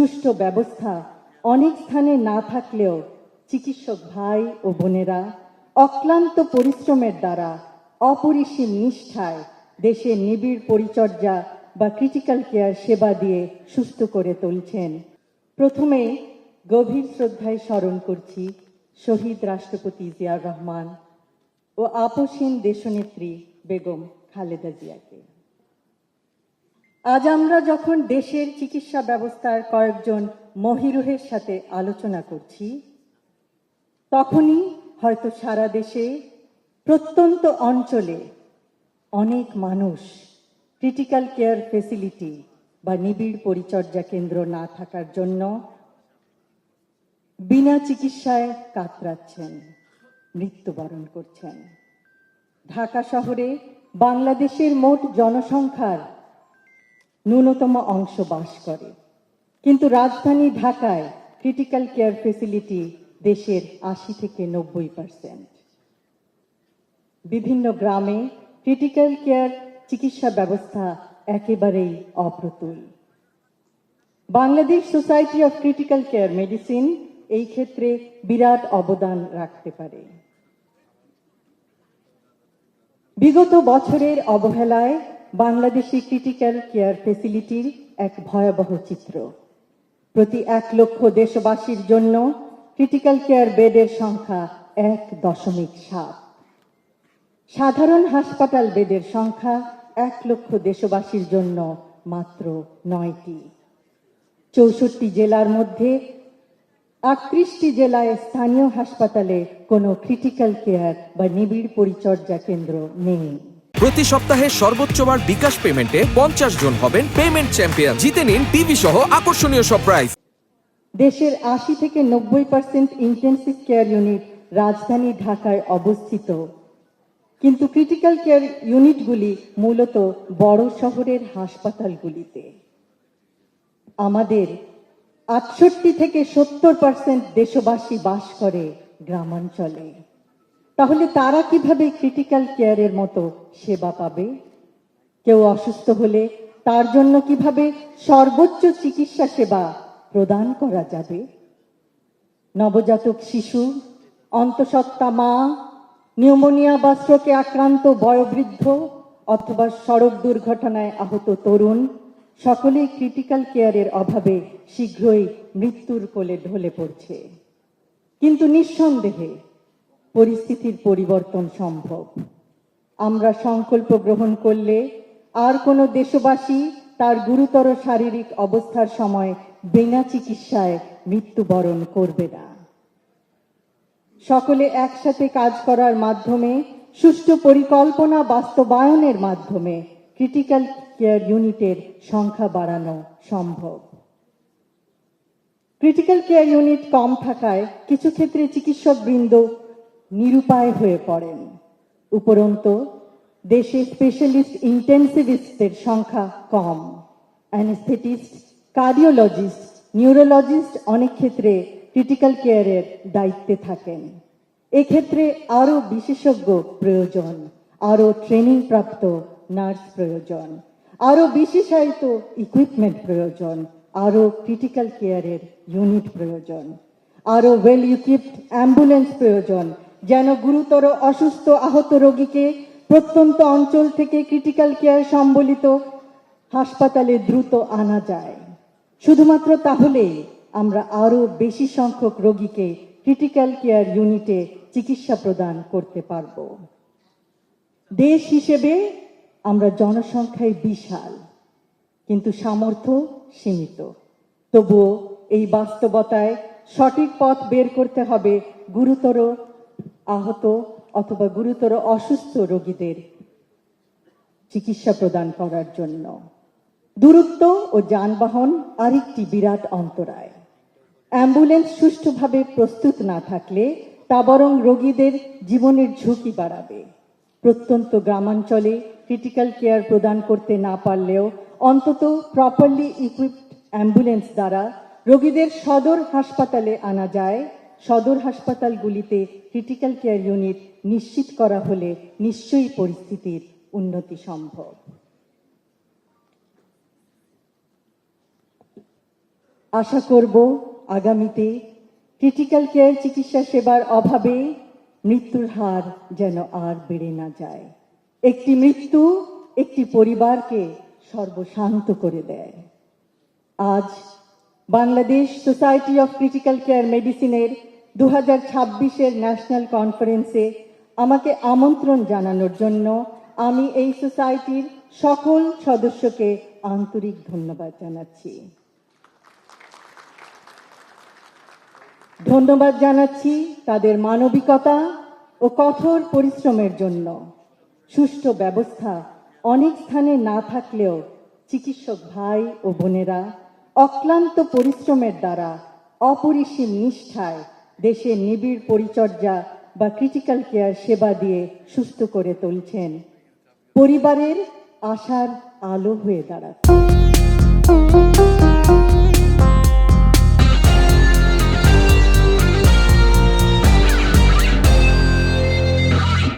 সুষ্ঠু ব্যবস্থা অনেক স্থানে না থাকলেও চিকিৎসক ভাই ও বোনেরা অক্লান্ত পরিশ্রমের দ্বারা অপরিসীম নিষ্ঠায় দেশের নিবিড় পরিচর্যা বা ক্রিটিক্যাল কেয়ার সেবা দিয়ে সুস্থ করে তুলছেন। প্রথমে গভীর শ্রদ্ধায় স্মরণ করছি শহীদ রাষ্ট্রপতি জিয়াউর রহমান ও আপসহীন দেশনেত্রী বেগম খালেদা জিয়াকে। আজ আমরা যখন দেশের চিকিৎসা ব্যবস্থার কয়েকজন মহিরুহের সাথে আলোচনা করছি, তখনই হয়তো সারা দেশে প্রত্যন্ত অঞ্চলে অনেক মানুষ ক্রিটিক্যাল কেয়ার ফেসিলিটি বা নিবিড় পরিচর্যা কেন্দ্র না থাকার জন্য বিনা চিকিৎসায় কাতরাচ্ছেন, মৃত্যুবরণ করছেন। ঢাকা শহরে বাংলাদেশের মোট জনসংখ্যার ন্যূনতম অংশ বাস করে, কিন্তু রাজধানী ঢাকায় ক্রিটিক্যাল কেয়ার ফেসিলিটি দেশের ৮০ থেকে ৯০%। বিভিন্ন গ্রামে ক্রিটিক্যাল কেয়ার চিকিৎসা ব্যবস্থা একেবারেই অপ্রতুল। Bangladesh society of critical care medicine এই ক্ষেত্রে বিরাট অবদান রাখতে পারে। বিগত বছরের অবহেলায় বাংলাদেশি ক্রিটিক্যাল কেয়ার ফেসিলিটির এক ভয়াবহ চিত্র। প্রতি ১ লক্ষ দেশবাসীর জন্য ক্রিটিক্যাল কেয়ার বেডের সংখ্যা ১.৭। সাধারণ হাসপাতাল বেডের সংখ্যা ১ লক্ষ দেশবাসীর জন্য মাত্র ৯টি। ৬৪ জেলার মধ্যে ৩৮টি জেলায় স্থানীয় হাসপাতালে কোনো ক্রিটিক্যাল কেয়ার বা নিবিড় পরিচর্যা কেন্দ্র নেই। প্রতি সপ্তাহে সর্বোচ্চবার বিকাশ পেমেন্টে 50 জন হবেন পেমেন্ট চ্যাম্পিয়ন। জিতে নিন টিভি সহ আকর্ষণীয় সব প্রাইজ। দেশের ৮০ থেকে ৯০% ইন্টেন্সিভ কেয়ার ইউনিট রাজধানী ঢাকায় অবস্থিত, কিন্তু ক্রিটিক্যাল কেয়ার ইউনিটগুলি মূলত বড় শহরের হাসপাতালগুলিতে। আমাদের ৬৮ থেকে ৭০% দেশবাসী বাস করে গ্রামাঞ্চলে। তাহলে তারা কিভাবে ক্রিটিক্যাল কেয়ারের মতো সেবা পাবে? কেউ অসুস্থ হলে তার জন্য কিভাবে সর্বোচ্চ চিকিৎসা সেবা প্রদান করা যাবে? নবজাতক শিশু, অন্তঃসত্ত্বা মা, নিউমোনিয়া বা স্ট্রোকে আক্রান্ত বয়োবৃদ্ধ অথবা সড়ক দুর্ঘটনায় আহত তরুণ সকলেই ক্রিটিক্যাল কেয়ারের অভাবে শীঘ্রই মৃত্যুর কোলে ঢলে পড়ছে। কিন্তু নিঃসন্দেহে পরিস্থিতির পরিবর্তন সম্ভব। আমরা সংকল্প গ্রহণ করলে আর কোনো দেশবাসী তার গুরুতর শারীরিক অবস্থার সময় বিনা চিকিৎসায় মৃত্যুবরণ করবে না। সকলে একসাথে কাজ করার মাধ্যমে, সুষ্ঠু পরিকল্পনা বাস্তবায়নের মাধ্যমে ক্রিটিক্যাল কেয়ার ইউনিটের সংখ্যা বাড়ানো সম্ভব। ক্রিটিক্যাল কেয়ার ইউনিট কম থাকায় কিছু ক্ষেত্রে চিকিৎসকবৃন্দ নিরুপায় হয়ে পড়েন। উপরন্তু দেশে স্পেশালিস্ট ইন্টেন্সিভিস্টদের সংখ্যা কম। অ্যানেস্থেটিস্ট, কার্ডিওলজিস্ট, নিউরোলজিস্ট অনেক ক্ষেত্রে ক্রিটিক্যাল কেয়ারের দায়িত্বে থাকেন। এক্ষেত্রে আরও বিশেষজ্ঞ প্রয়োজন, আরও ট্রেনিং প্রাপ্ত নার্স প্রয়োজন, আরও বিশেষায়িত ইকুইপমেন্ট প্রয়োজন, আরও ক্রিটিক্যাল কেয়ারের ইউনিট প্রয়োজন, আরও ওয়েল ইকুইপড অ্যাম্বুলেন্স প্রয়োজন, যেন গুরুতর অসুস্থ আহত রোগীকে প্রত্যন্ত অঞ্চল থেকে ক্রিটিক্যাল কেয়ার সম্বলিত হাসপাতালে দ্রুত আনা যায়। শুধুমাত্র তাহলেই আমরা আরও বেশি সংখ্যক রোগীকে ক্রিটিক্যাল কেয়ার ইউনিটে চিকিৎসা প্রদান করতে পারব। দেশ হিসেবে আমরা জনসংখ্যায় বিশাল, কিন্তু সামর্থ্য সীমিত। তবুও এই বাস্তবতায় সঠিক পথ বের করতে হবে গুরুতর আহত অথবা গুরুতর অসুস্থ রোগীদের চিকিৎসা প্রদান করার জন্য। দূরত্ব ও যানবাহন আরেকটি বিরাট অন্তরায়। অ্যাম্বুলেন্স সুষ্ঠুভাবে প্রস্তুত না থাকলে তা বরং রোগীদের জীবনের ঝুঁকি বাড়াবে। প্রত্যন্ত গ্রামাঞ্চলে ক্রিটিক্যাল কেয়ার প্রদান করতে না পারলেও অন্তত প্রপারলি ইকুইপড অ্যাম্বুলেন্স দ্বারা রোগীদের সদর হাসপাতালে আনা যায়। সদর হাসপাতালগুলিতে ক্রিটিক্যাল কেয়ার ইউনিট নিশ্চিত করা হলে নিশ্চয়ই পরিস্থিতির উন্নতি সম্ভব। আশা করব আগামীতে ক্রিটিক্যাল কেয়ার চিকিৎসা সেবার অভাবে মৃত্যুর হার যেন আর বেড়ে না যায়। একটি মৃত্যু একটি পরিবারকে সর্বশান্ত করে দেয়। আজ Bangladesh society of critical care মেডিসিনের 2026-এর ন্যাশনাল কনফারেন্সে আমাকে আমন্ত্রণ জানানোর জন্য আমি এই সোসাইটির সকল সদস্যকে আন্তরিক ধন্যবাদ জানাচ্ছি। ধন্যবাদ জানাচ্ছি তাদের মানবিকতা ও কঠোর পরিশ্রমের জন্য। সুষ্ঠু ব্যবস্থা অনেক স্থানে না থাকলেও চিকিৎসক ভাই ও বোনেরা অক্লান্ত পরিশ্রমের দ্বারা অপরিসীম নিষ্ঠায় দেশের নিবিড় পরিচর্যা বা ক্রিটিক্যাল কেয়ার সেবা দিয়ে সুস্থ করে তুলছেন, পরিবারের আশার আলো হয়ে দাঁড়াচ্ছে।